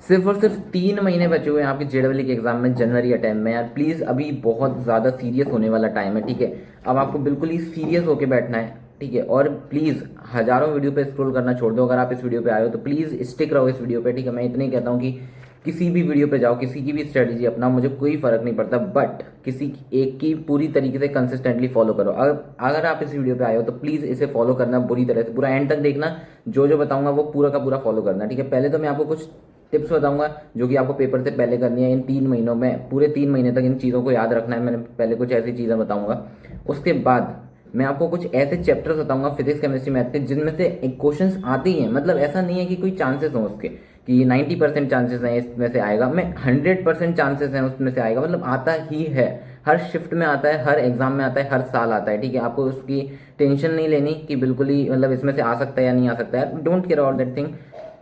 सिर्फ और सिर्फ 3 महीने बचे हुए हैं आपके जेडब्ल्यू के एग्जाम में, जनवरी अटेम्प्ट में यार। प्लीज़ अभी बहुत ज़्यादा सीरियस होने वाला टाइम है, ठीक है। अब आपको बिल्कुल ही सीरियस होके बैठना है, ठीक है। और प्लीज़ हज़ारों वीडियो पे स्क्रॉल करना छोड़ दो। अगर आप इस वीडियो पे आए हो तो प्लीज़ स्टिक रहो इस वीडियो पे, ठीक है। मैं इतना ही कहता हूँ कि किसी भी वीडियो पे जाओ, किसी की भी स्ट्रेटजी अपनाओ, मुझे कोई फ़र्क नहीं पड़ता, बट किसी एक की पूरी तरीके से कंसिस्टेंटली फॉलो करो। अगर आप इस वीडियो पे आए हो तो प्लीज़ इसे फॉलो करना पूरी तरह से, पूरा एंड तक देखना। जो जो बताऊंगा वो पूरा का पूरा फॉलो करना, ठीक है। पहले तो मैं आपको कुछ टिप्स बताऊंगा जो कि आपको पेपर से पहले करनी है। इन 3 महीनों में, पूरे 3 महीने तक इन चीज़ों को याद रखना है। मैंने पहले कुछ ऐसी चीज़ें बताऊंगा, उसके बाद मैं आपको कुछ ऐसे चैप्टर्स बताऊंगा फिजिक्स केमिस्ट्री मैथ के जिनमें से क्वेश्चंस आते ही हैं। मतलब ऐसा नहीं है कि कोई चांसेस हों उसके, कि 90% चांसेस हैं इसमें से आएगा, मैं 100% चांसेस हैं उसमें से आएगा। मतलब आता ही है, हर शिफ्ट में आता है, हर एग्जाम में आता है, हर साल आता है, ठीक है। आपको उसकी टेंशन नहीं लेनी कि बिल्कुल ही मतलब इसमें से आ सकता है या नहीं आ सकता है। Don't care about that thing,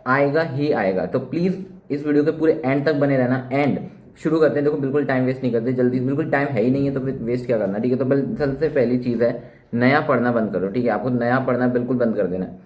आएगा ही आएगा। तो प्लीज़ इस वीडियो के पूरे एंड तक बने रहना। एंड शुरू करते हैं। देखो बिल्कुल टाइम वेस्ट नहीं करते, जल्दी, बिल्कुल टाइम है ही नहीं है तो फिर वेस्ट क्या करना, ठीक है। तो सबसे पहली चीज़ है, नया पढ़ना बंद करो, ठीक है। आपको नया पढ़ना बिल्कुल बंद कर देना है,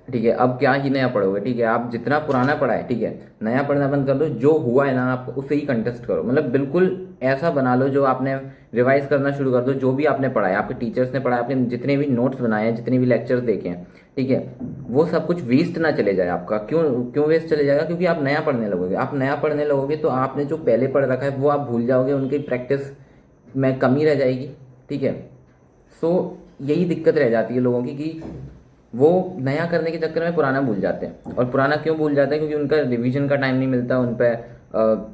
ठीक है। अब क्या ही नया पढ़ोगे, ठीक है। आप जितना पुराना पढ़ा है, ठीक है, नया पढ़ना बंद कर दो। जो हुआ है ना आप उसे ही कंटेस्ट करो। मतलब बिल्कुल ऐसा बना लो जो आपने रिवाइज करना शुरू कर दो। जो भी आपने पढ़ा है, आपके टीचर्स ने पढ़ा है, आपने जितने भी नोट्स बनाए हैं, जितने भी लेक्चर्स देखे हैं, ठीक है, वो सब कुछ वेस्ट ना चले जाए आपका। क्यों क्यों वेस्ट चले जाएगा? क्योंकि आप नया पढ़ने लगोगे। आप नया पढ़ने लगोगे तो आपने जो पहले पढ़ रखा है वो आप भूल जाओगे, उनकी प्रैक्टिस में कमी रह जाएगी, ठीक है। सो यही दिक्कत रह जाती है लोगों की कि वो नया करने के चक्कर में पुराना भूल जाते हैं। और पुराना क्यों भूल जाते हैं? क्योंकि उनका रिवीजन का टाइम नहीं मिलता उन पर,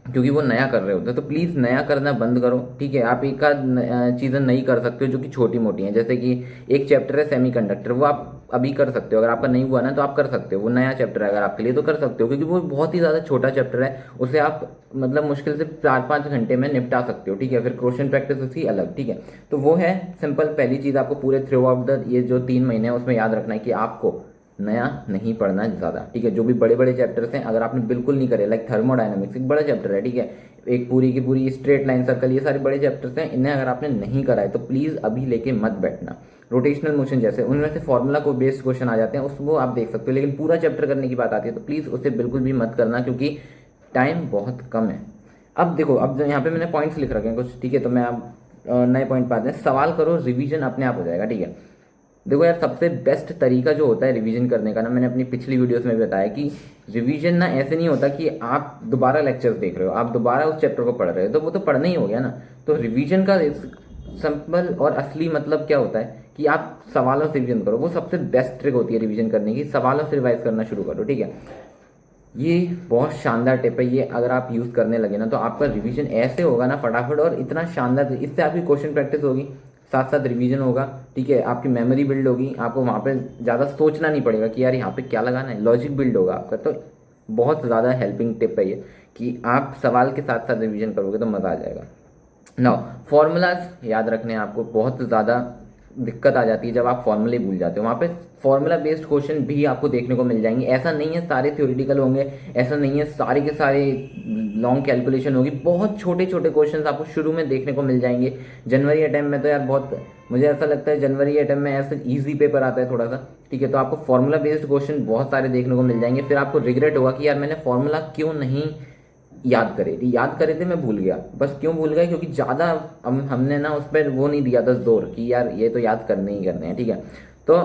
क्योंकि वो नया कर रहे होते हैं। तो प्लीज़ नया करना बंद करो, ठीक है। आप एक आध चीज़ें नई कर सकते हो जो कि छोटी मोटी हैं। जैसे कि एक चैप्टर है सेमीकंडक्टर, वो आप अभी कर सकते हो। अगर आपका नहीं हुआ ना तो आप कर सकते हो, वो नया चैप्टर है अगर आपके लिए तो कर सकते हो, क्योंकि वो बहुत ही ज़्यादा छोटा चैप्टर है। उसे आप मतलब मुश्किल से 4-5 घंटे में निपटा सकते हो, ठीक है। फिर क्वेश्चन प्रैक्टिस उसकी अलग, ठीक है। तो वो है सिंपल पहली चीज़। आपको पूरे थ्रू आउट द ये जो 3 महीने हैं उसमें याद रखना है कि आपको नया नहीं पढ़ना है ज़्यादा, ठीक है। जो भी बड़े बड़े चैप्टर्स हैं अगर आपने बिल्कुल नहीं करे, लाइक थर्मोडायनामिक्स एक बड़ा चैप्टर है, ठीक है। एक पूरी की पूरी स्ट्रेट लाइन सर्कल, ये सारे बड़े चैप्टर्स हैं, इन्हें अगर आपने नहीं करा है तो प्लीज़ अभी लेके मत बैठना। रोटेशनल मोशन जैसे उनमें से फॉर्मूला को बेस्ड क्वेश्चन आ जाते हैं, उसको आप देख सकते हो, लेकिन पूरा चैप्टर करने की बात आती है तो प्लीज़ उसे बिल्कुल भी मत करना, क्योंकि टाइम बहुत कम है। अब देखो, अब यहाँ पे मैंने पॉइंट्स लिख रखे हैं कुछ, ठीक है। तो मैं अब नए पॉइंट पाते हैं। सवाल करो, रिवीजन अपने आप हो जाएगा, ठीक है। देखो यार, सबसे बेस्ट तरीका जो होता है रिवीजन करने का ना, मैंने अपनी पिछली वीडियोस में भी बताया कि रिवीजन ना ऐसे नहीं होता कि आप दोबारा लेक्चर्स देख रहे हो, आप दोबारा उस चैप्टर को पढ़ रहे हो, तो वो तो पढ़ना ही हो गया ना। तो रिवीजन का सिंपल और असली मतलब क्या होता है कि आप सवालों से रिवीजन करो। वो सबसे बेस्ट ट्रिक होती है रिवीजन करने की, सवालों से रिवाइज करना शुरू करो, ठीक है। ये बहुत शानदार टिप है, ये अगर आप यूज़ करने लगे ना तो आपका रिवीजन ऐसे होगा ना फटाफट, और इतना शानदार, इससे आपकी क्वेश्चन प्रैक्टिस होगी, साथ साथ रिवीजन होगा, ठीक है। आपकी मेमोरी बिल्ड होगी, आपको वहाँ पे ज़्यादा सोचना नहीं पड़ेगा कि यार यहाँ पे क्या लगाना है, लॉजिक बिल्ड होगा आपका। तो बहुत ज़्यादा हेल्पिंग टिप है ये, कि आप सवाल के साथ साथ रिवीजन करोगे तो मज़ा आ जाएगा। नाउ फॉर्मूलाज याद रखने हैं आपको। बहुत ज़्यादा दिक्कत आ जाती है जब आप फॉर्मूले भूल जाते हो। वहाँ पे फॉर्मूला बेस्ड क्वेश्चन भी आपको देखने को मिल जाएंगे। ऐसा नहीं है सारे थ्योरेटिकल होंगे, ऐसा नहीं है सारे के सारे लॉन्ग कैलकुलेशन होगी। बहुत छोटे छोटे क्वेश्चंस आपको शुरू में देखने को मिल जाएंगे। जनवरी अटेम्प्ट में तो यार बहुत, मुझे ऐसा लगता है जनवरी अटेम्प्ट में ऐसा ईजी पेपर आता है थोड़ा सा, ठीक है। तो आपको फॉर्मूला बेस्ड क्वेश्चन बहुत सारे देखने को मिल जाएंगे। फिर आपको रिग्रेट होगा कि यार मैंने फॉर्मूला क्यों नहीं याद करे थे, मैं भूल गया। बस क्यों भूल गए? क्योंकि ज़्यादा हमने ना उस पर वो नहीं दिया था जोर कि यार ये तो याद करने ही करने हैं, ठीक है। तो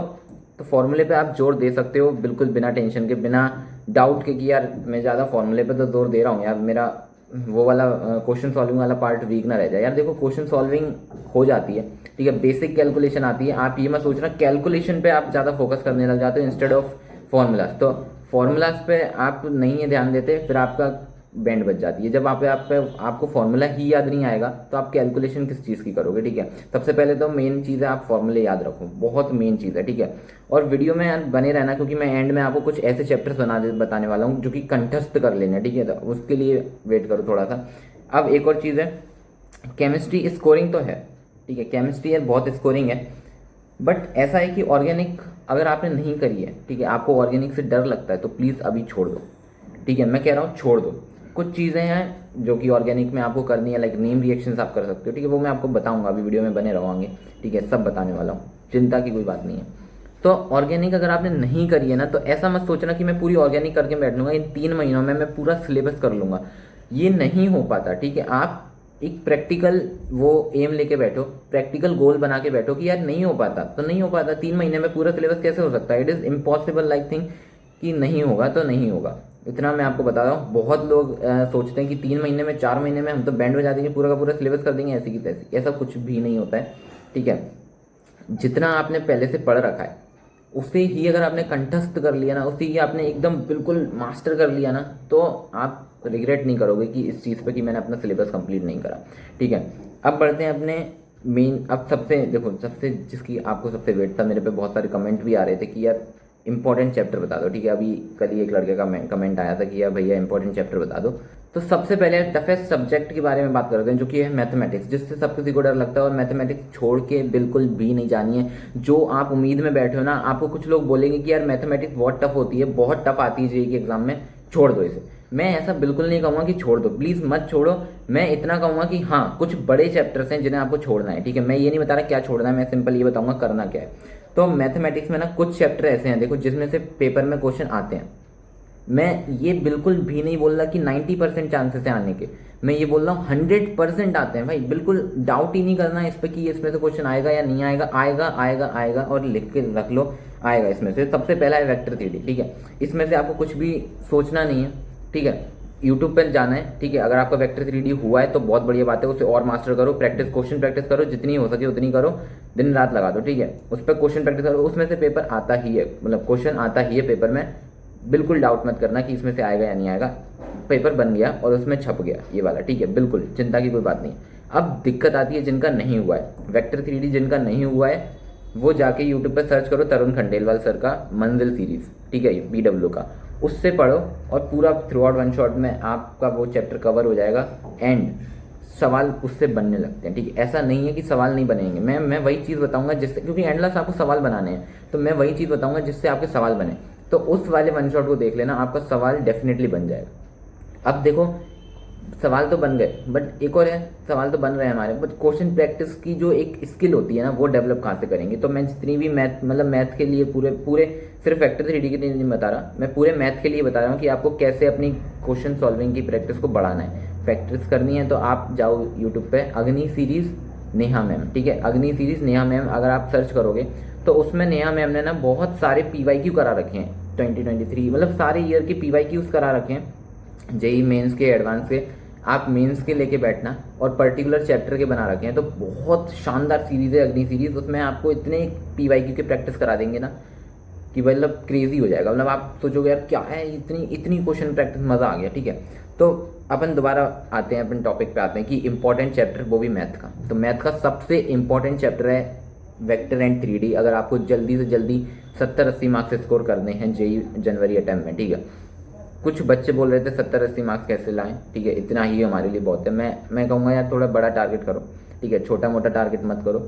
तो फॉर्मूले पे आप जोर दे सकते हो बिल्कुल बिना टेंशन के, बिना डाउट के कि यार मैं ज़्यादा फॉर्मूले पे तो जोर दे रहा हूँ यार, मेरा वो वाला क्वेश्चन सॉल्विंग वाला पार्ट वीक ना रह जाए। यार देखो, क्वेश्चन सॉल्विंग हो जाती है, ठीक है, बेसिक कैलकुलेशन आती है। आप ये मत सोचना कैलकुलेशन पे आप ज़्यादा फोकस करने लग जाते हो इंस्टेड ऑफ फॉर्मूलाज। तो फॉर्मूलाज पे आप नहीं है ध्यान देते, फिर आपका बैंड बच जाती है। जब आपको फॉर्मूला ही याद नहीं आएगा तो आप कैलकुलेशन किस चीज़ की करोगे, ठीक है। सबसे पहले तो मेन चीज़ है आप फॉर्मूले याद रखो, बहुत मेन चीज़ है, ठीक है। और वीडियो में बने रहना, क्योंकि मैं एंड में आपको कुछ ऐसे चैप्टर्स बताने वाला हूँ जो कि कंठस्थ कर लेना, ठीक है। तो उसके लिए वेट करो थोड़ा सा। अब एक और चीज़ है, केमिस्ट्री स्कोरिंग तो है, ठीक है, केमिस्ट्री यार बहुत स्कोरिंग है। बट ऐसा है कि ऑर्गेनिक अगर आपने नहीं करी है, ठीक है, आपको ऑर्गेनिक से डर लगता है तो प्लीज़ अभी छोड़ दो, ठीक है। मैं कह रहा हूँ छोड़ दो। कुछ चीज़ें हैं जो कि ऑर्गेनिक में आपको करनी है, लाइक नेम रिएक्शंस आप कर सकते हो, ठीक है। वो मैं आपको बताऊंगा, अभी वीडियो में बने रहोगे, ठीक है, सब बताने वाला हूँ, चिंता की कोई बात नहीं है। तो ऑर्गेनिक अगर आपने नहीं करी है ना, तो ऐसा मत सोचना कि मैं पूरी ऑर्गेनिक करके बैठ लूंगा, इन 3 महीनों में मैं पूरा सिलेबस कर लूंगा। ये नहीं हो पाता, ठीक है। आप एक प्रैक्टिकल वो एम लेके बैठो, प्रैक्टिकल गोल बना के बैठो कि यार नहीं हो पाता तो नहीं हो पाता, 3 महीने में पूरा सिलेबस कैसे हो सकता है? It is impossible like thing कि नहीं होगा तो नहीं होगा। इतना मैं आपको बता रहा हूँ। बहुत लोग सोचते हैं कि 3 महीने में 4 महीने में हम तो बैंड बजा देंगे, पूरा का पूरा सिलेबस कर देंगे ऐसी की तैसी। ऐसा कुछ भी नहीं होता है, ठीक है। जितना आपने पहले से पढ़ रखा है उसे ही अगर आपने कंठस्थ कर लिया ना, उसे ही आपने एकदम बिल्कुल मास्टर कर लिया ना, तो आप रिग्रेट नहीं करोगे कि इस चीज़ पे कि मैंने अपना सिलेबस कंप्लीट नहीं करा, ठीक है। अब बढ़ते हैं अपने मेन। अब सबसे देखो, सबसे जिसकी आपको सबसे वेट था, मेरे पे बहुत सारे कमेंट भी आ रहे थे कि यार इंपॉर्टेंट चैप्टर बता दो, ठीक है। अभी कल ही एक लड़के का कमेंट आया था कि यार भैया इंपॉर्टेंट चैप्टर बता दो। तो सबसे पहले टफेस्ट सब्जेक्ट के बारे में बात करते हैं, जो कि है मैथमेटिक्स, जिससे सब किसी को डर लगता है। और मैथमेटिक्स छोड़ के बिल्कुल भी नहीं जानी है। जो आप उम्मीद में बैठे हो ना, आपको कुछ लोग बोलेंगे कि यार मैथमेटिक्स बहुत टफ होती है, बहुत टफ आती है जेईई के एग्जाम में, छोड़ दो इसे। मैं ऐसा बिल्कुल नहीं कहूँगा कि छोड़ दो, प्लीज़ मत छोड़ो। मैं इतना कहूँगा कि हाँ, कुछ बड़े चैप्टर्स हैं जिन्हें आपको छोड़ना है, ठीक है। मैं ये नहीं बता रहा क्या छोड़ना है, मैं सिंपल ये बताऊँगा करना क्या है। तो मैथमेटिक्स में ना कुछ चैप्टर ऐसे हैं देखो, जिसमें से पेपर में क्वेश्चन आते हैं। मैं ये बिल्कुल भी नहीं बोल रहा कि 90% चांसेस हैं आने के, मैं ये बोल रहा हूँ 100% आते हैं भाई। बिल्कुल डाउट ही नहीं करना है इस पर कि इसमें से क्वेश्चन आएगा या नहीं आएगा। आएगा आएगा आएगा, और लिख के रख लो, आएगा। इसमें से सबसे पहला है वेक्टर थ्योरी, ठीक है। इसमें से आपको कुछ भी सोचना नहीं है, ठीक है। यूट्यूब पर जाना है, ठीक है। अगर आपका वेक्टर 3D हुआ है तो बहुत बढ़िया बात है, उसे और मास्टर करो, प्रैक्टिस, क्वेश्चन प्रैक्टिस करो, जितनी हो सके उतनी करो, दिन रात लगा दो, ठीक है। उस पर क्वेश्चन प्रैक्टिस करो, उसमें से पेपर आता ही है, मतलब क्वेश्चन आता ही है पेपर में। बिल्कुल डाउट मत करना कि इसमें से आएगा या नहीं आएगा। पेपर बन गया और उसमें छप गया ये वाला, ठीक है। बिल्कुल चिंता की कोई बात नहीं। अब दिक्कत आती है जिनका नहीं हुआ है वेक्टर 3D, जिनका नहीं हुआ है वो जाके यूट्यूब पर सर्च करो तरुण खंडेलवाल सर का मंजिल सीरीज, ठीक है, BW का, उससे पढ़ो और पूरा थ्रू आउट वन शॉट में आपका वो चैप्टर कवर हो जाएगा। एंड सवाल उससे बनने लगते हैं, ठीक है। ऐसा नहीं है कि सवाल नहीं बनेंगे। मैं वही चीज़ बताऊंगा जिससे, क्योंकि एंडलेस आपको सवाल बनाने हैं, तो मैं वही चीज़ बताऊंगा जिससे आपके सवाल बने। तो उस वाले वन शॉट को देख लेना, आपका सवाल डेफिनेटली बन जाएगा। अब देखो, सवाल तो बन गए, बट एक और है, सवाल तो बन रहे हैं हमारे, बट क्वेश्चन प्रैक्टिस की जो एक स्किल होती है ना, वो डेवलप कहाँ से करेंगे? तो मैं जितनी भी मैथ, मतलब मैथ के लिए पूरे पूरे सिर्फ वेक्टर 3D के लिए नहीं बता रहा, मैं पूरे मैथ के लिए बता रहा हूँ कि आपको कैसे अपनी क्वेश्चन सॉल्विंग की प्रैक्टिस को बढ़ाना है। प्रैक्टिस करनी है तो आप जाओ यूट्यूब पे, अग्नि सीरीज़ नेहा मैम, ठीक है। अग्नि सीरीज़ नेहा मैम अगर आप सर्च करोगे तो उसमें नेहा मैम ने ना बहुत सारे PYQ करा रखे हैं 2023, मतलब सारे ईयर के PYQs करा रखे हैं, जेई मेंस के, एडवांस के। आप मेंस के लेके बैठना, और पर्टिकुलर चैप्टर के बना रखे हैं। तो बहुत शानदार सीरीज़ है अग्नि सीरीज़, उसमें आपको इतने PYQ के प्रैक्टिस करा देंगे ना कि मतलब क्रेजी हो जाएगा। मतलब आप सोचोगे यार क्या है, इतनी इतनी क्वेश्चन प्रैक्टिस, मज़ा आ गया, ठीक है। तो अपन दोबारा आते हैं, अपन टॉपिक पे आते हैं कि इंपॉर्टेंट चैप्टर, वो भी मैथ का। तो मैथ का सबसे इंपॉर्टेंट चैप्टर है वेक्टर एंड 3D। अगर आपको जल्दी से जल्दी 70-80 मार्क्स स्कोर करने हैं जेई जनवरी अटेम्प्ट में, ठीक है। कुछ बच्चे बोल रहे थे 70-80 मार्क्स कैसे लाएं, ठीक है, इतना ही हमारे लिए बहुत है। मैं कहूँगा यार थोड़ा बड़ा टारगेट करो, ठीक है, छोटा मोटा टारगेट मत करो।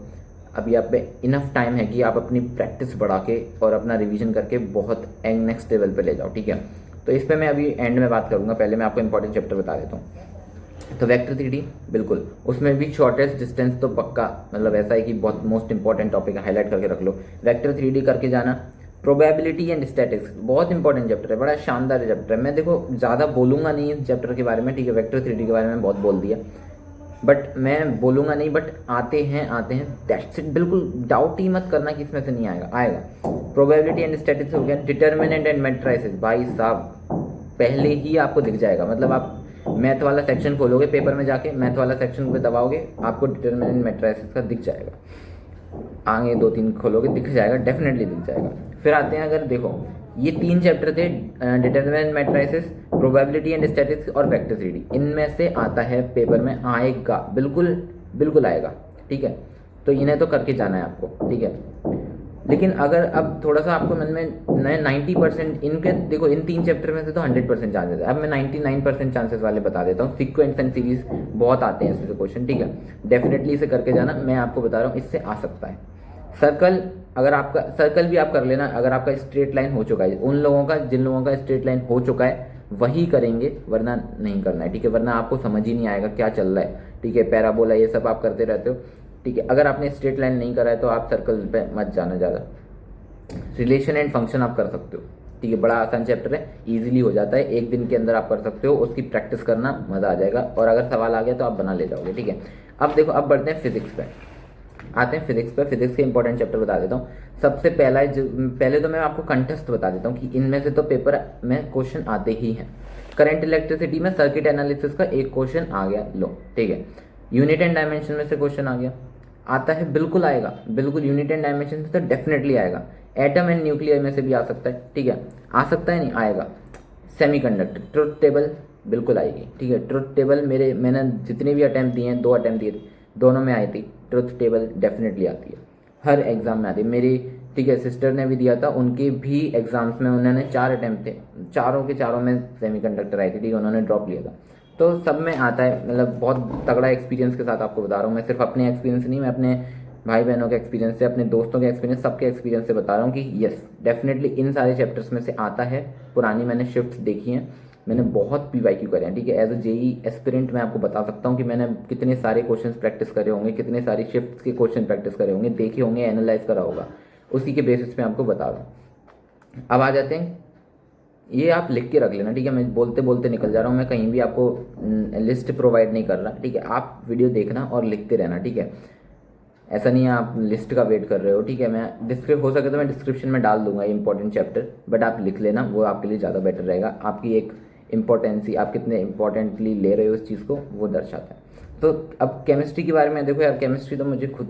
अभी आप पे इनफ टाइम है कि आप अपनी प्रैक्टिस बढ़ा के और अपना रिवीजन करके बहुत नेक्स्ट लेवल पे ले जाओ, ठीक है। तो इस पर मैं अभी एंड में बात करूँगा, पहले मैं आपको इंपॉर्टेंट चैप्टर बता देता हूँ। तो वेक्टर 3D बिल्कुल, उसमें भी शॉर्टेस्ट डिस्टेंस तो पक्का, मतलब ऐसा है कि बहुत मोस्ट इंपॉर्टेंट टॉपिक है, हाईलाइट करके रख लो। वेक्टर 3D करके जाना। प्रोबेबिलिटी एंड स्टैटिक्स बहुत इंपॉर्टेंट चैप्टर है, बड़ा शानदार चैप्टर है। मैं देखो ज़्यादा बोलूँगा नहीं इस चैप्टर के बारे में, ठीक है, वेक्टर 3D के बारे में बहुत बोल दिया, बट मैं बोलूँगा नहीं, बट आते हैं दैट्स इट। बिल्कुल डाउट ही मत करना कि इसमें से नहीं आएगा, आएगा। प्रोबेबिलिटी एंड स्टैटिक्स हो गया। डिटर्मिनेंट एंड मैट्रिसेस, भाई साहब पहले ही आपको दिख जाएगा। मतलब आप मैथ वाला सेक्शन खोलोगे पेपर में जाके, मैथ वाला सेक्शन पे दबाओगे, आपको डिटर्मिनेंट मैट्रिसेस का दिख जाएगा। आगे 2-3 खोलोगे दिख जाएगा, डेफिनेटली दिख जाएगा। फिर आते हैं, अगर देखो ये 3 चैप्टर थे, determinant matrices, probability and statistics और वेक्टर 3D। इनमें से आता है पेपर में, आएगा, बिल्कुल बिल्कुल आएगा, ठीक है। तो इन्हें तो करके जाना है आपको, ठीक है। लेकिन अगर अब थोड़ा सा आपको मन में 90% इनके, देखो इन 3 चैप्टर में से तो 100% चांसेस है, अब मैं 99% चांसेस वाले बता देता हूँ। सीक्वेंस एंड सीरीज बहुत आते हैं इससे क्वेश्चन, ठीक है। डेफिनेटली इसे करके जाना, मैं आपको बता रहा हूँ इससे आ सकता है। सर्कल, अगर आपका सर्कल भी आप कर लेना, अगर आपका स्ट्रेट लाइन हो चुका है, उन लोगों का जिन लोगों का स्ट्रेट लाइन हो चुका है वही करेंगे, वरना नहीं करना है, ठीक है। वरना आपको समझ ही नहीं आएगा क्या चल रहा है, ठीक है। पैराबोला ये सब आप करते रहते हो, ठीक है। अगर आपने स्ट्रेट लाइन नहीं करा है तो आप सर्कल पे मत जाना ज़्यादा, रिलेशन एंड फंक्शन आप कर सकते हो, ठीक है। बड़ा आसान चैप्टर है, इजीली हो जाता है, एक दिन के अंदर आप कर सकते हो, उसकी प्रैक्टिस करना, मज़ा आ जाएगा, और अगर सवाल आ गया तो आप बना ले जाओगे, ठीक है। अब देखो, अब बढ़ते हैं फिजिक्स पे, आते हैं फिजिक्स पे। फिजिक्स के इंपॉर्टेंट चैप्टर बता देता हूँ। सबसे पहला है पहले तो मैं आपको कंटेस्ट बता देता हूँ कि इनमें से तो पेपर में क्वेश्चन आते ही हैं। करंट इलेक्ट्रिसिटी में सर्किट एनालिसिस का एक क्वेश्चन आ गया, लो, ठीक है। यूनिट एंड डायमेंशन में से क्वेश्चन आ गया, आता है, बिल्कुल आएगा, बिल्कुल यूनिट एंड डायमेंशन से तो डेफिनेटली आएगा। एटम एंड न्यूक्लियर में से भी आ सकता है, ठीक है, आ सकता है, नहीं आएगा। सेमीकंडक्टर, ट्रुथ टेबल बिल्कुल आएगी, ठीक है। ट्रुथ टेबल मैंने जितने भी अटैम्प्ट दिए हैं, 2 अटैम्प्ट दिए थे, दोनों में आई थी, ट्रुथ टेबल डेफिनेटली आती है, हर एग्जाम में आती है मेरी, ठीक है। सिस्टर ने भी दिया था, उनके भी एग्जाम्स में उन्होंने 4 अटैम्प्ट थे, चारों के चारों में सेमीकंडक्टर आई थी, ठीक है, उन्होंने ड्रॉप लिया था। तो सब में आता है, मतलब बहुत तगड़ा एक्सपीरियंस के साथ आपको बता रहा हूँ मैं, सिर्फ अपने एक्सपीरियंस नहीं, मैं अपने भाई बहनों के एक्सपीरियंस से, अपने दोस्तों के एक्सपीरियंस, सबके एक्सपीरियंस से बता रहा हूँ कि यस, डेफिनेटली इन सारे चैप्टर्स में से आता है। पुरानी मैंने शिफ्ट्स देखी हैं, मैंने बहुत PYQ करे हैं, ठीक है। एज अ JEE एस्पिरेंट मैं आपको बता सकता हूँ कि मैंने कितने सारे क्वेश्चन प्रैक्टिस करे होंगे, कितने सारी शिफ्ट्स के क्वेश्चन प्रैक्टिस करे होंगे, देखे होंगे, एनालाइज करा होगा, उसी के बेसिस पे आपको बता रहा हूँ। अब आ जाते हैं, ये आप लिख के रख लेना, ठीक है। मैं बोलते बोलते निकल जा रहा हूँ, मैं कहीं भी आपको लिस्ट प्रोवाइड नहीं कर रहा, ठीक है। आप वीडियो देखना और लिखते रहना, ठीक है। ऐसा नहीं है आप लिस्ट का वेट कर रहे हो, ठीक है। मैं हो सके तो मैं डिस्क्रिप्शन में डाल दूंगा इंपॉर्टेंट चैप्टर, बट आप लिख लेना, वो आपके लिए ज़्यादा बेटर रहेगा। आपकी एक इम्पोर्टेंसी, आप कितने इंपॉर्टेंटली ले रहे हो उस चीज़ को, वो दर्शाता है। तो अब केमिस्ट्री के बारे में देखो यार, केमिस्ट्री तो मुझे खुद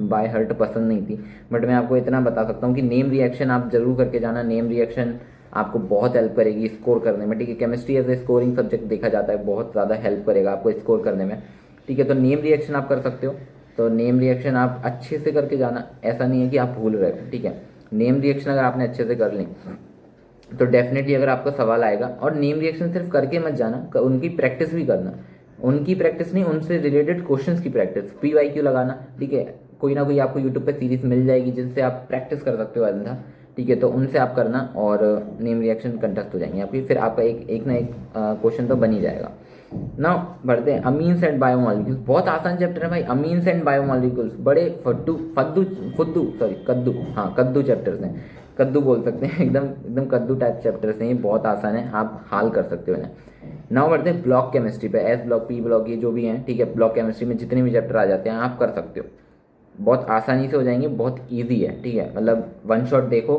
बाय हार्ट पसंद नहीं थी, बट मैं आपको इतना बता सकता हूँ कि नेम रिएक्शन आप जरूर करके जाना। नेम रिएक्शन आपको बहुत हेल्प करेगी स्कोर करने में, ठीक है। Chemistry as a scoring subject देखा जाता है, बहुत ज़्यादा हेल्प करेगा आपको स्कोर करने में, ठीक है। तो नेम रिएक्शन आप कर सकते हो, तो नेम रिएक्शन आप अच्छे से करके जाना, ऐसा नहीं है कि आप भूल रहे हो, ठीक है। नेम रिएक्शन अगर आपने अच्छे से कर ली तो डेफिनेटली अगर आपका सवाल आएगा, और नेम रिएक्शन सिर्फ करके मत जाना, उनकी प्रैक्टिस भी करना, उनकी प्रैक्टिस नहीं, उनसे रिलेटेड क्वेश्चंस की प्रैक्टिस, PYQ लगाना, ठीक है। कोई ना कोई आपको यूट्यूब पे सीरीज मिल जाएगी जिनसे आप प्रैक्टिस कर सकते हो अंधा, ठीक है। तो उनसे आप करना, और नेम रिएक्शन कंटेस्ट हो जाएंगे आपकी, फिर आपका एक ना एक क्वेश्चन तो बन ही जाएगा। ना बढ़ते हैं, अमीन्स एंड बायोमॉलिक्यूल्स, बहुत आसान चैप्टर है भाई। अमीन्स एंड बायोमॉलिक्यूल्स बड़े फद्दू फद्दू फुद्दू सॉरी कद्दू, हाँ कद्दू चैप्टर्स हैं, कद्दू बोल सकते हैं, एकदम एकदम कद्दू टाइप चैप्टर्स हैं ये, बहुत आसान है, आप हाल कर सकते हो इन्हें। नाउ बढ़ते हैं ब्लॉक केमिस्ट्री पे, S ब्लॉक, P ब्लॉक, ये जो भी हैं, ठीक है। ब्लॉक केमिस्ट्री में जितने भी चैप्टर आ जाते हैं आप कर सकते हो, बहुत आसानी से हो जाएंगे, बहुत ईजी है, ठीक है। मतलब वन शॉट देखो,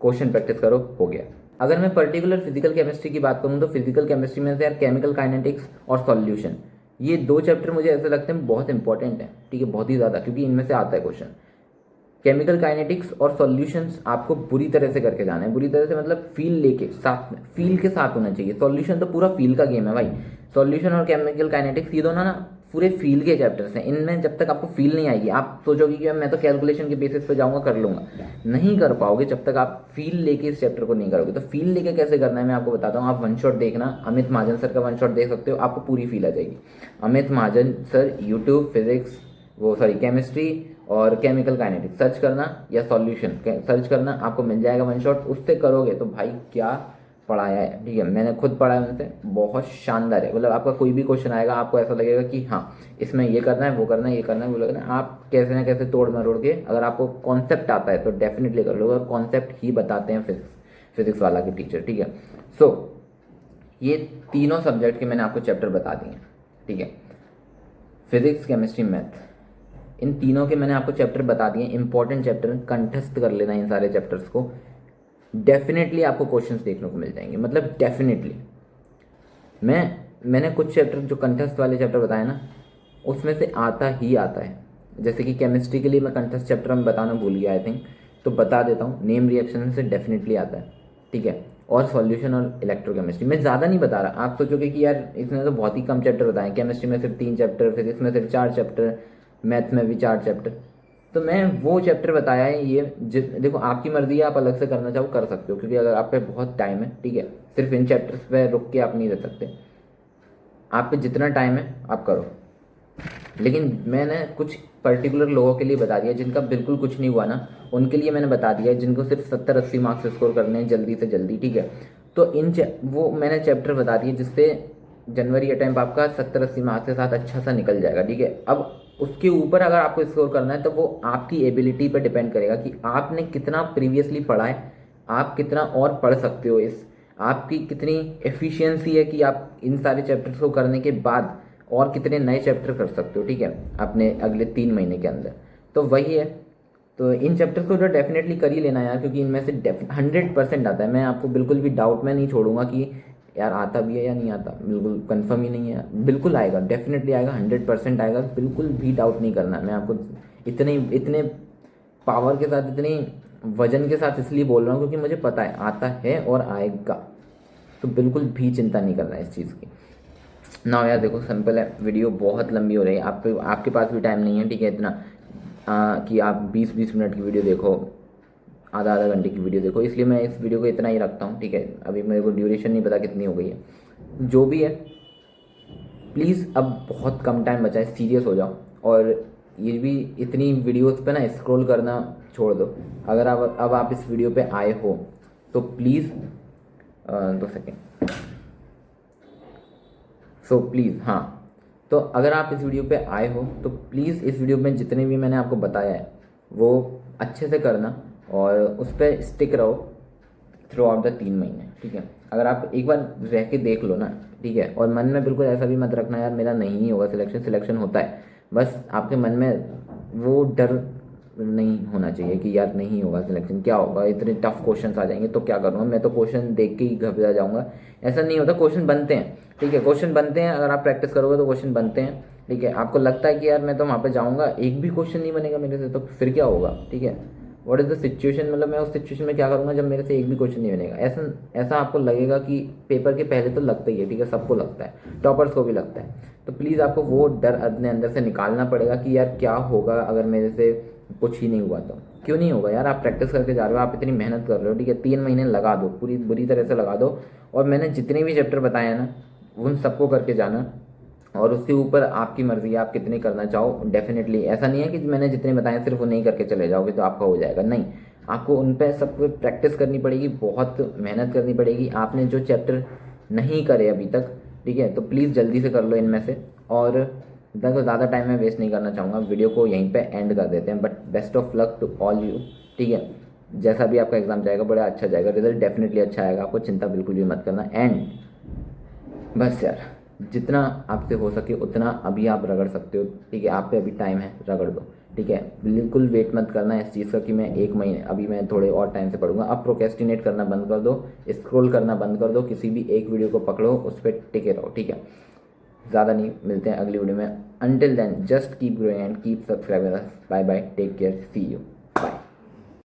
क्वेश्चन प्रैक्टिस करो, हो गया। अगर मैं पर्टिकुलर फिजिकल केमिस्ट्री की बात करूँ तो फिजिकल केमिस्ट्री में से यार केमिकल काइनेटिक्स और सॉल्यूशन, ये 2 चैप्टर मुझे ऐसे लगते हैं बहुत इंपॉर्टेंट है, ठीक है, बहुत ही ज़्यादा, क्योंकि इनमें से आता है क्वेश्चन। केमिकल काइनेटिक्स और सॉल्यूशंस आपको बुरी तरह से करके जाना है, बुरी तरह से मतलब फील लेके साथ में, फील के साथ होना चाहिए। सॉल्यूशन तो पूरा फील का गेम है भाई, सॉल्यूशन और केमिकल काइनेटिक्स ये दोनों ना पूरे फील के चैप्टर्स हैं। इनमें जब तक आपको फील नहीं आएगी, आप सोचोगे कि मैं तो कैलकुलेशन के बेसिस पे जाऊंगा, कर लूंगा, नहीं कर पाओगे जब तक आप फील लेके इस चैप्टर को नहीं करोगे। तो फील लेके कैसे करना है मैं आपको बताता हूँ। आप वन शॉट देखना, अमित महाजन सर का वन शॉट देख सकते हो, आपको पूरी फील आ जाएगी। अमित महाजन सर यूट्यूब फिजिक्स, वो सॉरी केमिस्ट्री और केमिकल काइनेटिक्स सर्च करना, या सॉल्यूशन सर्च करना, आपको मिल जाएगा वन शॉट। उससे करोगे तो भाई क्या पढ़ाया है, ठीक है, मैंने खुद पढ़ा है उनसे, बहुत शानदार है। मतलब आपका कोई भी क्वेश्चन आएगा, आपको ऐसा लगेगा कि हाँ इसमें ये करना है, वो करना है, ये करना है, वो करना है, आप कैसे ना कैसे तोड़ मरोड़ के, अगर आपको कॉन्सेप्ट आता है तो डेफिनेटली कर लोगे, और कॉन्सेप्ट ही बताते हैं फिजिक्स वाला के टीचर, ठीक है। सो ये तीनों सब्जेक्ट के मैंने आपको चैप्टर बता दिए, ठीक है। फिजिक्स, केमिस्ट्री, मैथ, इन तीनों के मैंने आपको चैप्टर बता दिए, इंपॉर्टेंट चैप्टर, कंठस्थ कर लेना इन सारे चैप्टर्स को, डेफिनेटली आपको क्वेश्चंस देखने को मिल जाएंगे, मतलब डेफिनेटली। मैंने कुछ चैप्टर जो कंठस्थ वाले चैप्टर बताए ना, उसमें से आता ही आता है। जैसे कि केमिस्ट्री के लिए मैं कंठस्थ चैप्टर में बताना भूल गया आई थिंक, तो बता देता हूँ, नेम रिएक्शन से डेफिनेटली आता है, ठीक है। और सॉल्यूशन और इलेक्ट्रोकेमिस्ट्री मैं ज़्यादा नहीं बता रहा, आप सोचोगे कि यार इसने तो बहुत ही कम चैप्टर बताए, केमिस्ट्री में सिर्फ 3 चैप्टर, फिजिक्स में सिर्फ 4 चैप्टर, मैथ में भी 4 चैप्टर, तो मैं वो चैप्टर बताया है ये। देखो आपकी मर्जी है, आप अलग से करना चाहो कर सकते हो, क्योंकि अगर आप पे बहुत टाइम है, ठीक है, सिर्फ इन चैप्टर्स पे रुक के आप नहीं रह सकते, आप पे जितना टाइम है आप करो। लेकिन मैंने कुछ पर्टिकुलर लोगों के लिए बता दिया जिनका बिल्कुल कुछ नहीं हुआ ना, उनके लिए मैंने बता दिया, जिनको सिर्फ 70-80 मार्क्स स्कोर करने हैं जल्दी से जल्दी, ठीक है। तो वो मैंने चैप्टर बता दिए जिससे जनवरी अटेम्प्ट आपका 70-80 मार्क्स के साथ अच्छा सा निकल जाएगा, ठीक है। अब उसके ऊपर अगर आपको स्कोर करना है तो वो आपकी एबिलिटी पर डिपेंड करेगा कि आपने कितना प्रीवियसली पढ़ा है, आप कितना और पढ़ सकते हो, इस आपकी कितनी एफिशिएंसी है कि आप इन सारे चैप्टर्स को करने के बाद और कितने नए चैप्टर कर सकते हो, ठीक है, अपने अगले 3 महीने के अंदर। तो वही है, तो इन चैप्टर्स को तो डेफिनेटली कर ही लेना यार, क्योंकि इनमें से 100% आता है। मैं आपको बिल्कुल भी डाउट में नहीं छोड़ूंगा कि यार आता भी है या नहीं आता, बिल्कुल कंफर्म ही नहीं है, बिल्कुल आएगा, डेफिनेटली आएगा, 100% आएगा, बिल्कुल भी डाउट नहीं करना है। मैं आपको इतने इतने पावर के साथ, इतनी वजन के साथ इसलिए बोल रहा हूँ क्योंकि मुझे पता है आता है और आएगा, तो बिल्कुल भी चिंता नहीं करना है इस चीज़ की ना। यार देखो सिंपल है, वीडियो बहुत लंबी हो रही है, आपके पास भी टाइम नहीं है, ठीक है, इतना कि आप 20-20 मिनट की वीडियो देखो, आधा आधा घंटे की वीडियो देखो, इसलिए मैं इस वीडियो को इतना ही रखता हूँ, ठीक है। अभी मेरे को ड्यूरेशन नहीं पता कितनी हो गई है, जो भी है प्लीज़ अब बहुत कम टाइम बचा है, सीरियस हो जाओ। और ये भी इतनी वीडियोस पे ना स्क्रॉल करना छोड़ दो। अगर अब आप इस वीडियो पे आए हो तो प्लीज़ 2 सेकेंड, सो प्लीज़, हाँ, तो अगर आप इस वीडियो पे आए हो तो प्लीज़ इस वीडियो में जितने भी मैंने आपको बताया है वो अच्छे से करना और उस पर स्टिक रहो थ्रू आउट द 3 महीने, ठीक है। अगर आप एक बार रह के देख लो ना, ठीक है, और मन में बिल्कुल ऐसा भी मत रखना यार मेरा नहीं होगा सिलेक्शन होता है, बस आपके मन में वो डर नहीं होना चाहिए कि यार नहीं होगा सिलेक्शन, क्या होगा, इतने टफ क्वेश्चंस आ जाएंगे तो क्या करूँगा मैं, तो क्वेश्चन देख के ही घबरा जाऊँगा। ऐसा नहीं होता, क्वेश्चन बनते हैं, ठीक है, क्वेश्चन बनते हैं, अगर आप प्रैक्टिस करोगे तो क्वेश्चन बनते हैं, ठीक है। आपको लगता है कि यार मैं तो वहाँ पे जाऊँगा एक भी क्वेश्चन नहीं बनेगा मेरे से, तो फिर क्या होगा, ठीक है। व्हाट इज़ द सिचुएशन, मतलब मैं उस सिचुएशन में क्या करूँगा जब मेरे से एक भी क्वेश्चन नहीं बनेगा, ऐसा ऐसा आपको लगेगा कि पेपर के पहले तो लगता ही है, ठीक है, सबको लगता है, टॉपर्स को भी लगता है। तो प्लीज़ आपको वो डर अपने अंदर से निकालना पड़ेगा कि यार क्या होगा अगर मेरे से कुछ ही नहीं हुआ तो। क्यों नहीं होगा यार, आप प्रैक्टिस करके जा रहे हो, आप इतनी मेहनत कर रहे हो, ठीक है, 3 महीने लगा दो, पूरी बुरी तरह से लगा दो, और मैंने जितने भी चैप्टर बताए हैं ना उन सबको करके जाना, और उसके ऊपर आपकी मर्जी है आप कितने करना चाहो। डेफिनेटली ऐसा नहीं है कि मैंने जितने बताए सिर्फ वो नहीं करके चले जाओगे तो आपका हो जाएगा, नहीं, आपको उन पर सब पे प्रैक्टिस करनी पड़ेगी, बहुत मेहनत करनी पड़ेगी। आपने जो चैप्टर नहीं करे अभी तक, ठीक है, तो प्लीज़ जल्दी से कर लो इनमें से। और देखो ज़्यादा टाइम मैं वेस्ट नहीं करना चाहूँगा, वीडियो को यहीं पे एंड कर देते हैं, but best of luck to all you, ठीक है। जैसा भी आपका एग्ज़ाम जाएगा बड़ा अच्छा जाएगा, रिजल्ट डेफिनेटली अच्छा आएगा, आपको चिंता बिल्कुल भी मत करना। एंड बस यार जितना आपसे हो सके उतना अभी आप रगड़ सकते हो, ठीक है, आप पे अभी टाइम है, रगड़ दो, ठीक है। बिल्कुल वेट मत करना इस चीज़ का कि मैं 1 महीने, अभी मैं थोड़े और टाइम से पढ़ूंगा। अब प्रोकेस्टिनेट करना बंद कर दो, स्क्रॉल करना बंद कर दो, किसी भी एक वीडियो को पकड़ो, उस पर टिके रहो, ठीक है। ज़्यादा नहीं, मिलते हैं अगली वीडियो में। Until then just keep growing and keep subscribing us, bye bye, take care, see you.